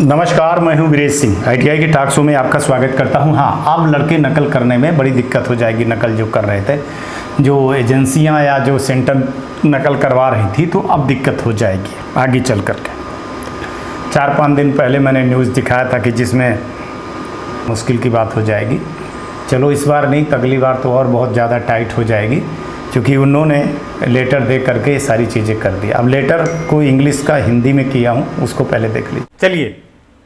नमस्कार, मैं हूं वीरेश सिंह। आईटीआई के टॉक शो में आपका स्वागत करता हूं। हाँ, अब लड़के नकल करने में बड़ी दिक्कत हो जाएगी। नकल जो कर रहे थे, जो एजेंसियां या जो सेंटर नकल करवा रही थी, तो अब दिक्कत हो जाएगी आगे चल करके। 4-5 दिन पहले मैंने न्यूज़ दिखाया था कि जिसमें मुश्किल की बात हो जाएगी। चलो इस बार नहीं, तो अगली बार तो और बहुत ज़्यादा टाइट हो जाएगी, क्योंकि उन्होंने लेटर दे करके ये सारी चीज़ें कर दी। अब लेटर को इंग्लिश का हिंदी में किया हूँ, उसको पहले देख लीजिए। चलिए,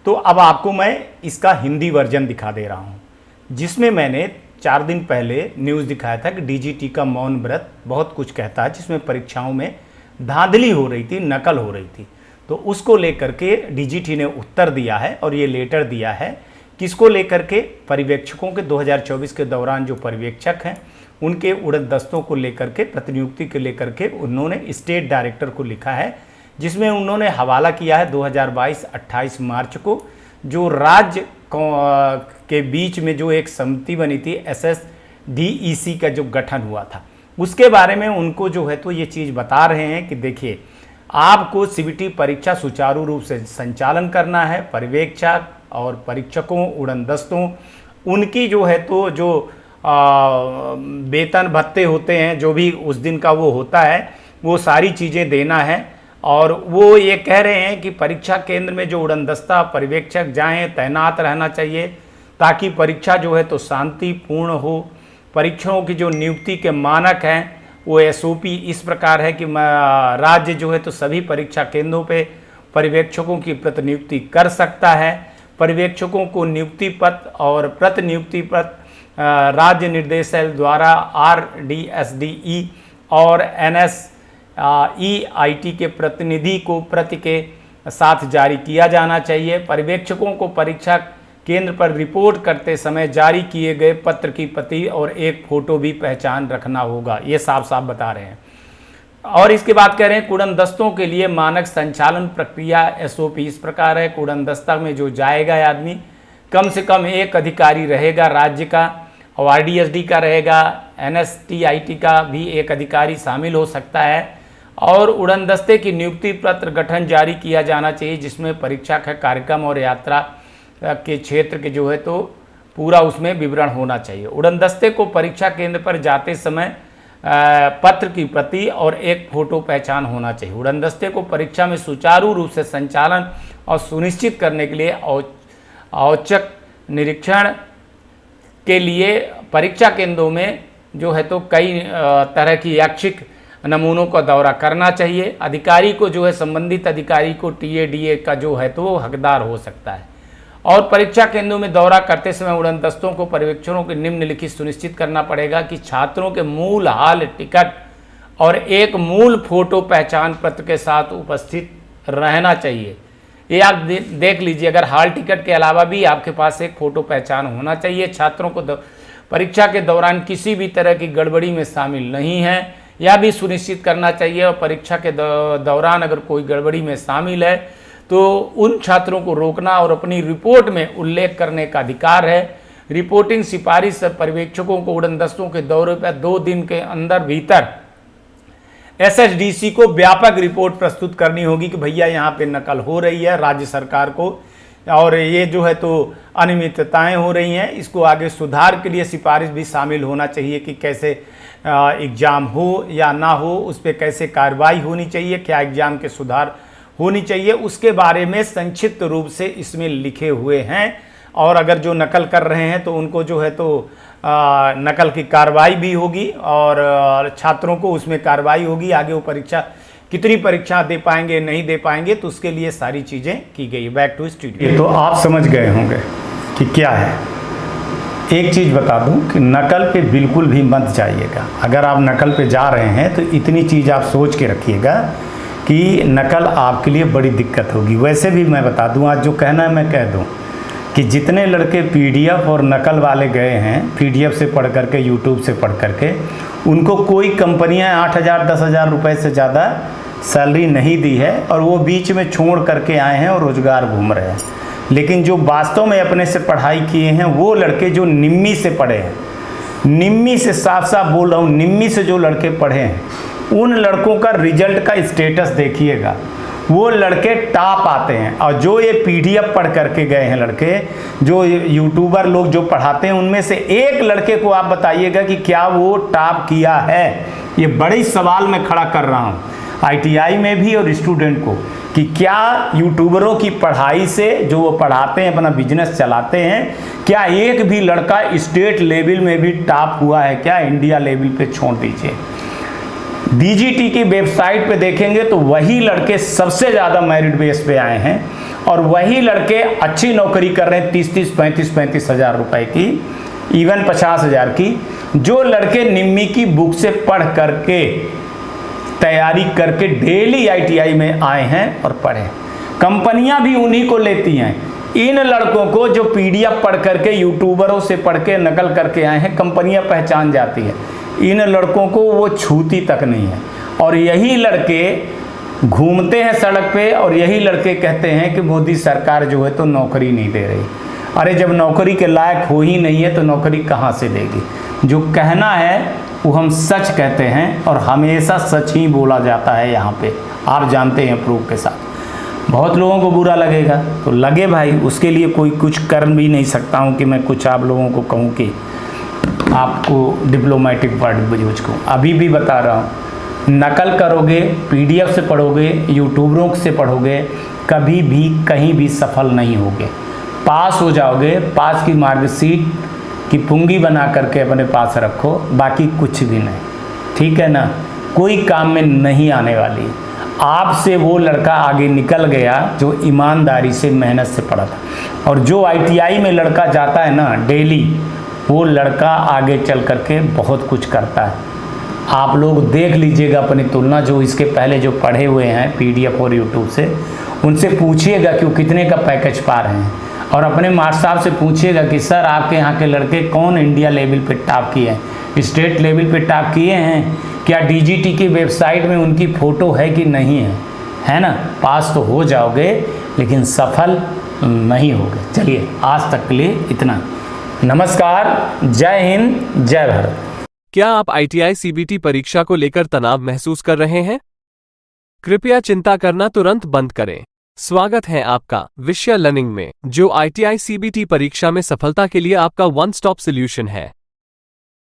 तो अब आपको मैं इसका हिंदी वर्जन दिखा दे रहा हूँ, जिसमें मैंने 4 दिन पहले न्यूज़ दिखाया था कि डीजीटी का मौन व्रत बहुत कुछ कहता है, जिसमें परीक्षाओं में धांधली हो रही थी, नकल हो रही थी। तो उसको लेकर के डीजीटी ने उत्तर दिया है और ये लेटर दिया है। किसको लेकर के? पर्यवेक्षकों के 2024 के दौरान जो पर्यवेक्षक हैं उनके उड़न दस्तों को लेकर के, प्रतिनियुक्ति को लेकर के उन्होंने स्टेट डायरेक्टर को लिखा है, जिसमें उन्होंने हवाला किया है 2022 28 मार्च को, जो राज्य के बीच में जो एक समिति बनी थी SSDEC का जो गठन हुआ था, उसके बारे में उनको जो है तो ये चीज़ बता रहे हैं कि देखिए, आपको सीबीटी परीक्षा सुचारू रूप से संचालन करना है। पर्यवेक्षक और परीक्षकों, उड़न दस्तों, उनकी जो है तो जो वेतन भत्ते होते हैं, जो भी उस दिन का वो होता है, वो सारी चीज़ें देना है। और वो ये कह रहे हैं कि परीक्षा केंद्र में जो उड़नदस्ता पर्यवेक्षक जाएं, तैनात रहना चाहिए, ताकि परीक्षा जो है तो शांतिपूर्ण हो। परीक्षाओं की जो नियुक्ति के मानक हैं, वो SOP इस प्रकार है कि राज्य जो है तो सभी परीक्षा केंद्रों पे पर्यवेक्षकों की प्रतिनियुक्ति कर सकता है। पर्यवेक्षकों को नियुक्ति पत्र और प्रतिनियुक्ति पत्र राज्य निर्देशालय द्वारा RDSDE और NSEIT के प्रतिनिधि को प्रति के साथ जारी किया जाना चाहिए। पर्यवेक्षकों को परीक्षा केंद्र पर रिपोर्ट करते समय जारी किए गए पत्र की प्रति और एक फ़ोटो भी पहचान रखना होगा। ये साफ साफ बता रहे हैं। और इसके बाद कह रहे हैं, उड़न दस्तों के लिए मानक संचालन प्रक्रिया SOP इस प्रकार है। उड़न दस्ता में जो जाएगा आदमी, कम से कम एक अधिकारी रहेगा राज्य का, और RDSD का रहेगा, NSTIT का भी एक अधिकारी शामिल हो सकता है। और उड़न दस्ते की नियुक्ति पत्र गठन जारी किया जाना चाहिए, जिसमें परीक्षा का कार्यक्रम और यात्रा के क्षेत्र के जो है तो पूरा उसमें विवरण होना चाहिए। उड़न दस्ते को परीक्षा केंद्र पर जाते समय पत्र की प्रति और एक फ़ोटो पहचान होना चाहिए। उड़न दस्ते को परीक्षा में सुचारू रूप से संचालन और सुनिश्चित करने के लिए औचक निरीक्षण के लिए परीक्षा केंद्रों में जो है तो कई तरह की यादृच्छिक नमूनों का दौरा करना चाहिए। अधिकारी को जो है, संबंधित अधिकारी को TADA का जो है तो हकदार हो सकता है। और परीक्षा केंद्रों में दौरा करते समय उड़न दस्तों को पर्यवेक्षकों के निम्नलिखित सुनिश्चित करना पड़ेगा कि छात्रों के मूल हाल टिकट और एक मूल फोटो पहचान पत्र के साथ उपस्थित रहना चाहिए। ये आप देख लीजिए, अगर हाल टिकट के अलावा भी आपके पास एक फ़ोटो पहचान होना चाहिए। छात्रों को परीक्षा के दौरान किसी भी तरह की गड़बड़ी में शामिल नहीं है, यह भी सुनिश्चित करना चाहिए। और परीक्षा के दौरान अगर कोई गड़बड़ी में शामिल है तो उन छात्रों को रोकना और अपनी रिपोर्ट में उल्लेख करने का अधिकार है। रिपोर्टिंग सिफारिश पर्यवेक्षकों को उड़न दस्तों के दौरे पर 2 दिन के अंदर भीतर SSDC को व्यापक रिपोर्ट प्रस्तुत करनी होगी कि भैया यहाँ पे नकल हो रही है राज्य सरकार को, और ये जो है तो अनियमितताएं हो रही हैं। इसको आगे सुधार के लिए सिफारिश भी शामिल होना चाहिए कि कैसे एग्ज़ाम हो या ना हो, उस पर कैसे कार्रवाई होनी चाहिए, क्या एग्ज़ाम के सुधार होनी चाहिए, उसके बारे में संक्षिप्त रूप से इसमें लिखे हुए हैं। और अगर जो नकल कर रहे हैं तो उनको जो है तो नकल की कार्रवाई भी होगी और छात्रों को उसमें कार्रवाई होगी। आगे वो परीक्षा कितनी परीक्षा दे पाएंगे, नहीं दे पाएंगे, तो उसके लिए सारी चीज़ें की गई। Back to studio. तो आप समझ गए होंगे कि क्या है। एक चीज़ बता दूं कि नकल पे बिल्कुल भी मत जाइएगा। अगर आप नकल पे जा रहे हैं तो इतनी चीज़ आप सोच के रखिएगा कि नकल आपके लिए बड़ी दिक्कत होगी। वैसे भी मैं बता दूं, आज जो कहना है मैं कह दूं कि जितने लड़के PDF और नकल वाले गए हैं, PDF से पढ़ करके, YouTube से पढ़ करके, उनको कोई कंपनियां 8,000 10,000 रुपये से ज़्यादा सैलरी नहीं दी है, और वो बीच में छोड़ करके आए हैं और रोज़गार घूम रहे हैं। लेकिन जो वास्तव में अपने से पढ़ाई किए हैं, वो लड़के जो निम्मी से पढ़े हैं, निम्मी से, साफ साफ बोल रहा हूँ, निम्मी से जो लड़के पढ़े हैं, उन लड़कों का रिजल्ट का स्टेटस देखिएगा। वो लड़के टॉप आते हैं। और जो ये पीडीएफ पढ़ करके गए हैं लड़के, जो यूट्यूबर लोग जो पढ़ाते हैं, उनमें से एक लड़के को आप बताइएगा कि क्या वो टॉप किया है। ये बड़ी सवाल मैं खड़ा कर रहा हूँ आईटीआई में भी और स्टूडेंट को, कि क्या यूट्यूबरों की पढ़ाई से जो वो पढ़ाते हैं, अपना बिजनेस चलाते हैं, क्या एक भी लड़का स्टेट लेवल में भी टॉप हुआ है क्या? इंडिया लेवल पे छोड़ दीजिए। डीजीटी की वेबसाइट पे देखेंगे तो वही लड़के सबसे ज़्यादा मेरिट बेस पे आए हैं और वही लड़के अच्छी नौकरी कर रहे हैं 30-30, 35-35 हज़ार रुपए की, इवन 50 हज़ार की। जो लड़के निम्मी की बुक से पढ़ करके तैयारी करके डेली आईटीआई में आए हैं और पढ़े, कंपनियां भी उन्हीं को लेती हैं। इन लड़कों को जो पीडीएफ पढ़ करके यूट्यूबरों से पढ़ के नकल करके आए हैं, कंपनियां पहचान जाती है। इन लड़कों को वो छूती तक नहीं है। और यही लड़के घूमते हैं सड़क पे और यही लड़के कहते हैं कि मोदी सरकार जो है तो नौकरी नहीं दे रही। अरे जब नौकरी के लायक हो ही नहीं है तो नौकरी कहाँ से देगी? जो कहना है वो हम सच कहते हैं और हमेशा सच ही बोला जाता है यहाँ पे, आप जानते हैं प्रूफ के साथ। बहुत लोगों को बुरा लगेगा तो लगे भाई, उसके लिए कोई कुछ कर भी नहीं सकता हूँ कि मैं कुछ आप लोगों को कहूँ कि आपको डिप्लोमेटिक वर्ड यूज करूँ। अभी भी बता रहा हूँ, नकल करोगे, पीडीएफ से पढ़ोगे, यूट्यूबरों से पढ़ोगे, कभी भी कहीं भी सफल नहीं होगे। पास हो जाओगे, पास की मार्कशीट की पुंगी बना करके अपने पास रखो, बाकी कुछ भी नहीं, ठीक है ना? कोई काम में नहीं आने वाली। आपसे वो लड़का आगे निकल गया जो ईमानदारी से मेहनत से पढ़ा था, और जो आईटीआई में लड़का जाता है ना डेली, वो लड़का आगे चल करके बहुत कुछ करता है। आप लोग देख लीजिएगा अपनी तुलना, जो इसके पहले जो पढ़े हुए हैं पीडीएफ और यूट्यूब से, उनसे पूछिएगा कि वो कितने का पैकेज पा रहे हैं। और अपने मास्टर साहब से पूछिएगा कि सर आपके यहाँ के लड़के कौन इंडिया लेवल पे टॉप किए हैं, स्टेट लेवल पे टॉप किए हैं क्या? डीजीटी की वेबसाइट में उनकी फ़ोटो है कि नहीं है? है ना? पास तो हो जाओगे लेकिन सफल नहीं होगे। चलिए आज तक के लिए इतना। नमस्कार, जय हिंद, जय भारत। क्या आप आईटीआई सीबीटी परीक्षा को लेकर तनाव महसूस कर रहे हैं? कृपया चिंता करना तुरंत बंद करें। स्वागत है आपका विषय लर्निंग में, जो आईटीआई सीबीटी परीक्षा में सफलता के लिए आपका वन स्टॉप सॉल्यूशन है।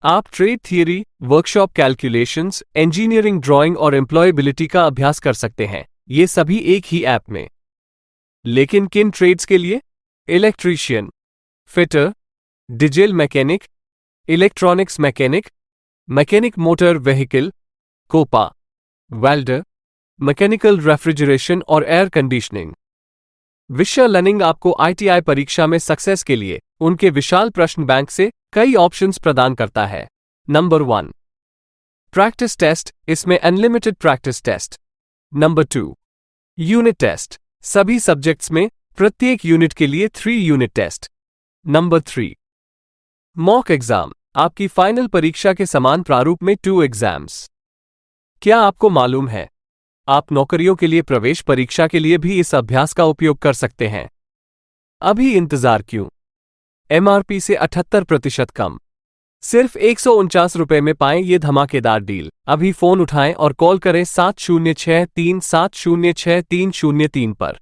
आप trade theory, workshop calculations, engineering drawing और एम्प्लॉयबिलिटी का अभ्यास कर सकते हैं, ये सभी एक ही ऐप में। लेकिन किन ट्रेड्स के लिए? Electrician, fitter, diesel mechanic, electronics mechanic, mechanic motor vehicle, COPA, welder, mechanical refrigeration और एयर कंडीशनिंग। विषय लर्निंग आपको आईटीआई परीक्षा में सक्सेस के लिए उनके विशाल प्रश्न बैंक से कई ऑप्शंस प्रदान करता है। नंबर 1, प्रैक्टिस टेस्ट, इसमें unlimited practice test. Number 2, unit test, सभी सब्जेक्ट्स में प्रत्येक यूनिट के लिए 3 unit test. Number 3, mock exam, आपकी फाइनल परीक्षा के समान प्रारूप में 2 एग्जाम्स। क्या आपको मालूम है, आप नौकरियों के लिए प्रवेश परीक्षा के लिए भी इस अभ्यास का उपयोग कर सकते हैं। अभी इंतजार क्यों? एमआरपी से 78% कम, सिर्फ 149 रुपए में पाएं ये धमाकेदार डील। अभी फोन उठाएं और कॉल करें 7063706303 पर।